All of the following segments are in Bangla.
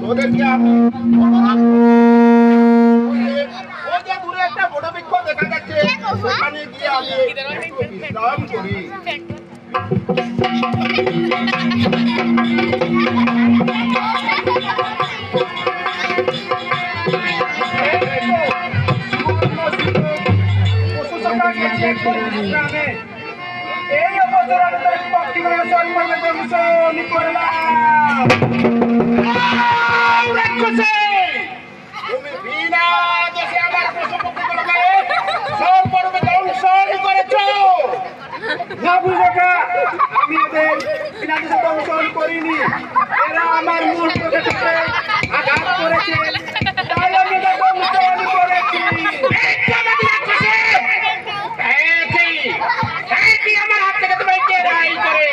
ওদেরকে আমি ওই যে দূরে একটা বড় বৃক্ষ দেখা যাচ্ছে, সেখানে গিয়ে আমি একটু বিশ্রাম করি। এই অবসর আমি তার পক্ষে সম্মানে অনুসরণ করলাম। তুমি বিনা দোষে আমার পশু পক্ষীগুলোকে সম্পূর্ণরূপে ধ্বংস করেছ। না বুঝোকা, আমি এদের বিনা দোষে ধ্বংস করিনি। এরা আমার মূল প্রকৃতিতে আঘাত করেছে, তাই আমি এদের ধ্বংস করেছি। আমার হাত থেকে তুমি কে রাই করে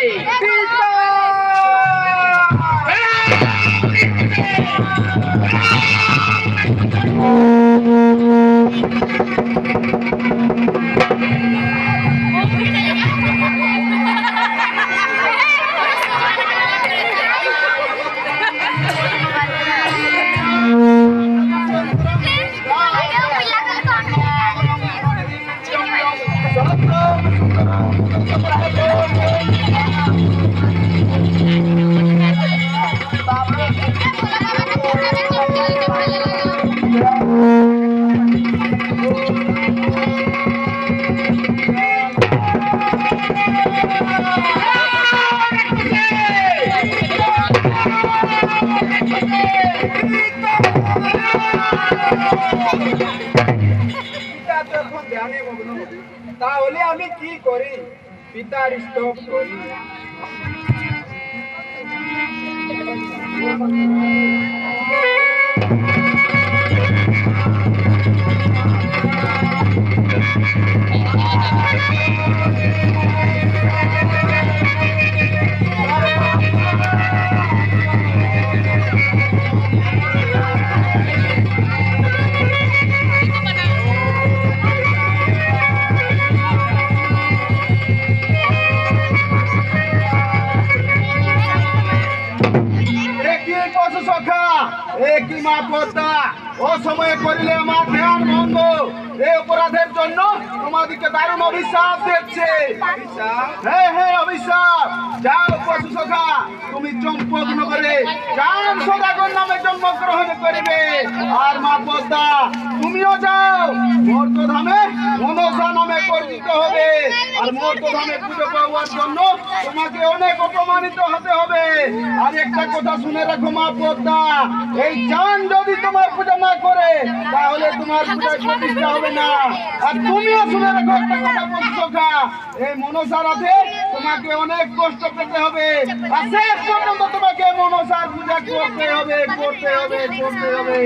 তাহলে আমি কি করি? পিতার স্তব করি। একই মা পদ্মা, ও সময়ে করিলে আমার ধ্যান ভঙ্গ। এই অপরাধের জন্য তোমাদেরকে দারুণ অভিশাপ দিচ্ছে। হ্যাঁ হ্যাঁ, অভিশাপ। যাও পশু সখা, তুমি চম্পক নগরে চান সদাগর নামে জন্মগ্রহণ করিবে। আর মা পদ্মা, তুমিও যাও মর্তধামে মনসা নামে পরিচিত হবে। আর মর্তধামে পুজো পাওয়ার জন্য তোমাকে অনেক অপমানিত হতে হবে। আর একটা কথা শুনে রাখো মা পদ্মা, এই চান যদি তোমার পূজা না করে তাহলে তোমার পূজায় প্রতিষ্ঠা হবে না। আর তুমিও শুনে রাখো একটা কথা পশু সখা, এই মনসা রাতে তোমাকে অনেক কষ্ট পেতে হবে। আর শেষ পর্যন্ত তোমাকে মনসার পূজা করতে হবে, করতে হবে, করতে হবে।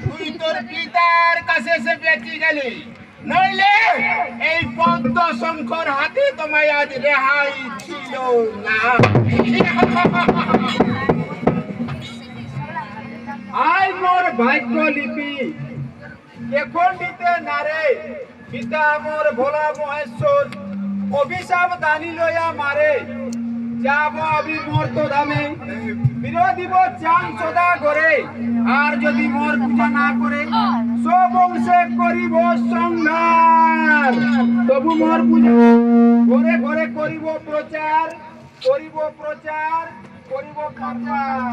তুই তোর পিতার কাছে এসে বেঁচে গেলি, নইলে এই পদ্ম শঙ্কর হাতে তোমায় আজ রেহাই ছিল না। আই মোর ভাগ্য লিপি এখন দিতে নারে, পিতা মোর ভোলা মহেশ্বর অভিশাপ দানি লইয়া মারে। যাব আমি মর্ত ধামে, বিরোধীব চান সদা করে। আর যদি মোর পূজা না করে সব বংশে করিব সংহার। তবু মোর পূজা ঘরে ঘরে করিব প্রচার, করিব প্রচার, করিব প্রচার।